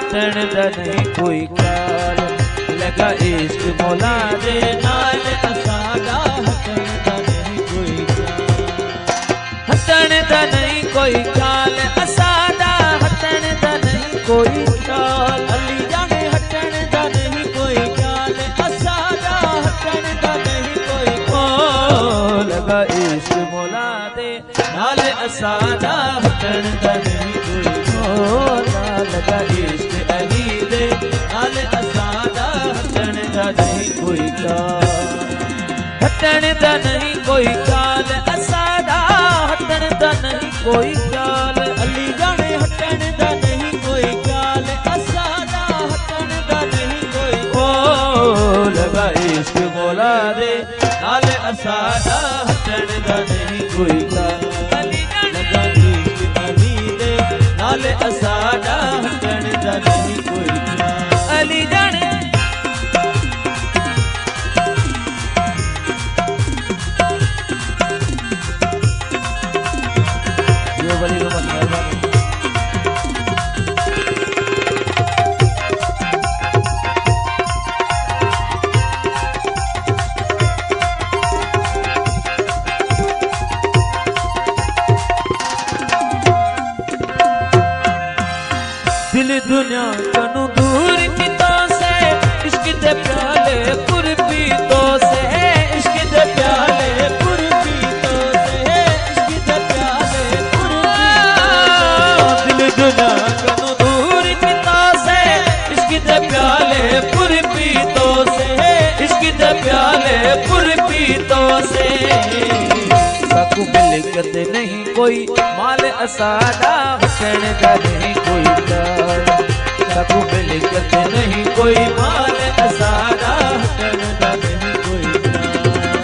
हटण दा नहीं कोई ख्याल लगा इश्क मौला दे नाल असादा हटण दा नहीं कोई ख्याल हटण दा नहीं कोई ख्याल असादा हटण दा नहीं कोई ख्याल अली जाने हटण दा नहीं कोई ख्याल असादा हटण दा नहीं कोई ख्याल लगा इश्क मौला दे नाल असादा हटण दा नहीं कोई ख्याल लगा इश्क अली दे नाल असादा हटण दा नहीं कोई ख्याल हटण दा नहीं कोई ख्याल असादा हटण दा नहीं कोई ख्याल अली जाने हटण दा नहीं कोई ख्याल असादा हटण दा नहीं कोई ख्याल लगा इश्क मौला दे नाल असादा हटण दा नहीं कोई ख्याल अली लगा इश्क अली दे नाल असादा हटण दा नहीं कोई ख्याल अली जाने दिल दुनिया कनु दूर कितो से इश्क दे प्याले पुर पीतो से इश्क दे प्याले पुर पीतो से इश्क दे प्याले पुर पीतो दिल दुनिया कनु दूर कितो से इश्क दे प्याले पुर पीतो से इश्क दे प्याले पुर पीतो से साकू मिलकत नहीं कोई माल असादा हटण दा नहीं कोई ख्याल साकू मिलकत नहीं कोई माल असादा हटण दा नहीं कोई ख्याल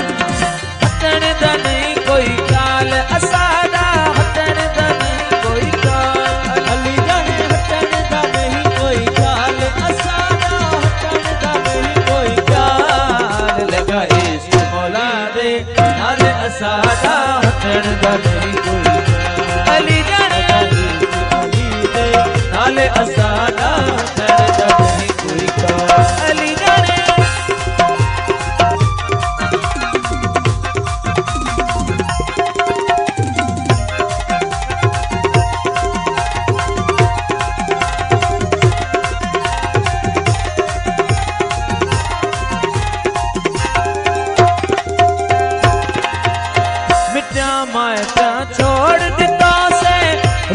हटण दा नहीं कोई ख्याल असादा हटण दा नहीं कोई ख्याल अली जाने हटण दा नहीं कोई ख्याल असादा हटण दा नहीं कोई ख्याल लगा इश्क मौला दे नाल असादा हटण दा नहीं कोई ख्याल अली जाने अली दे नाल असादा हटण दा नहीं कोई ख्याल अली जाने मायका छोड़ दितो से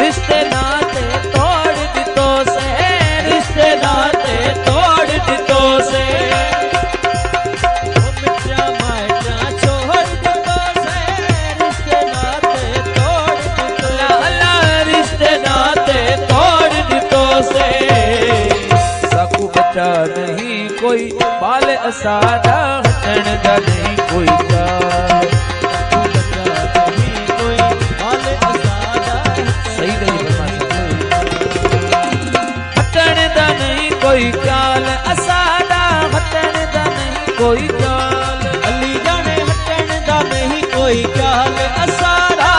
रिश्ते नाते तोड़ दितो से रिश्ते नाते तोड़ दितो से मित्रा मायका छोड़ दितो से रिश्ते नाते तोड़ दितो अल्लाह रिश्ते नाते तोड़ दितो से साकू बचा नहीं कोई बाल असादा हटण दा नहीं कोई ख्याल कोई ख्याल असादा हटण दा नहीं कोई ख्याल अली जाने हटण दा नहीं कोई ख्याल असादा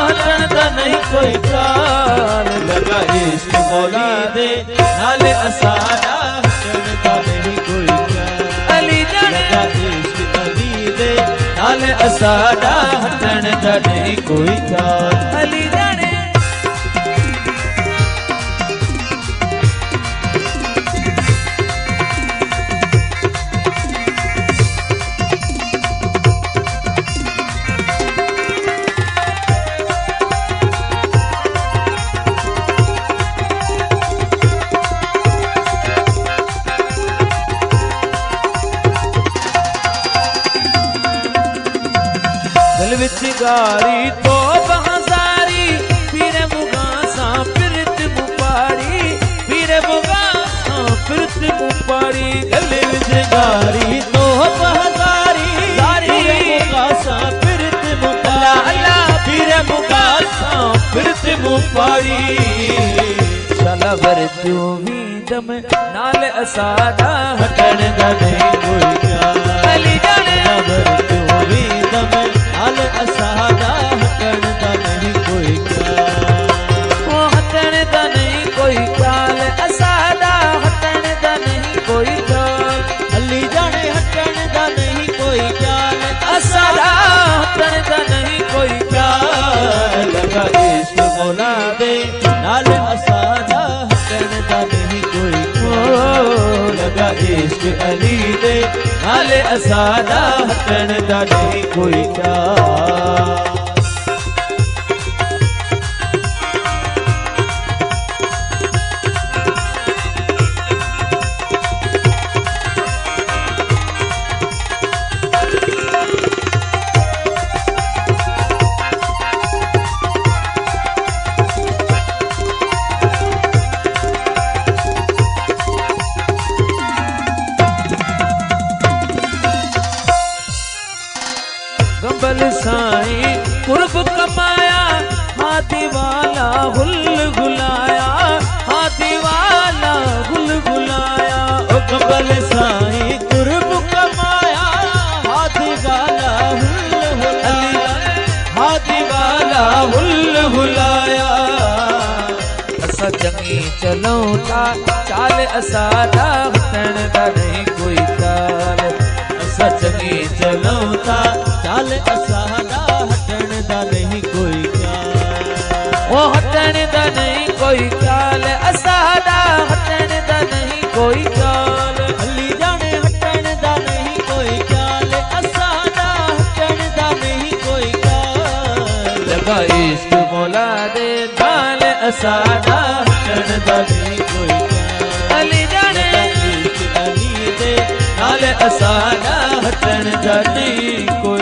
हटण दा नहीं कोई ख्याल लगा इश्क मौला दे नाल असादा हटण दा नहीं कोई ख्याल अली जाने लगा इश्क अली दे नाल असादा हटण दा नहीं कोई ख्याल अली जाने गारी तो बहजारी पीरे मुगासा फिरत मुपारी पीरे मुगासा फिरत मुपारी गले विच गारी तो बहजारी पीरे मुगासा फिरत मुपारी पीरे मुगासा फिरत मुपारी सलवर तू भी दम नाल असादा हटण दा नहीं कोई ख्याल अली जाने सलवर तू भी दम नाल असादा हटण दा नहीं कोई ख्याल हटण दा नहीं कोई ख्याल असादा इश्क अली दे नाले असादा हटन दा नहीं कोई ख्याल। गंबल साईं कुर्ब कमाया हाथी वाला गुल गुलाया हाथी वाला गुल गुलाया। ओ गंबल साईं कुर्ब कमाया हाथी वाला गुल गुलाया हाथी वाला गुल गुलाया। असा चंगी चलौता चाल असादा हटन दा नहीं कोई ख्याल। असा चंगी चलौता चाल असादा हटन दा नहीं कोई ख्याल। ओ हटन दा नहीं कोई ख्याल असादा हटन दा नहीं कोई ख्याल। अली जाने हटन दा नहीं कोई ख्याल असादा हटन दा नहीं कोई ख्याल। लगा इश्क मौला दे नाल असादा हटन दा नहीं कोई ख्याल। अली जाने इश्क अली दे नाल असादा हटन दा नहीं कोई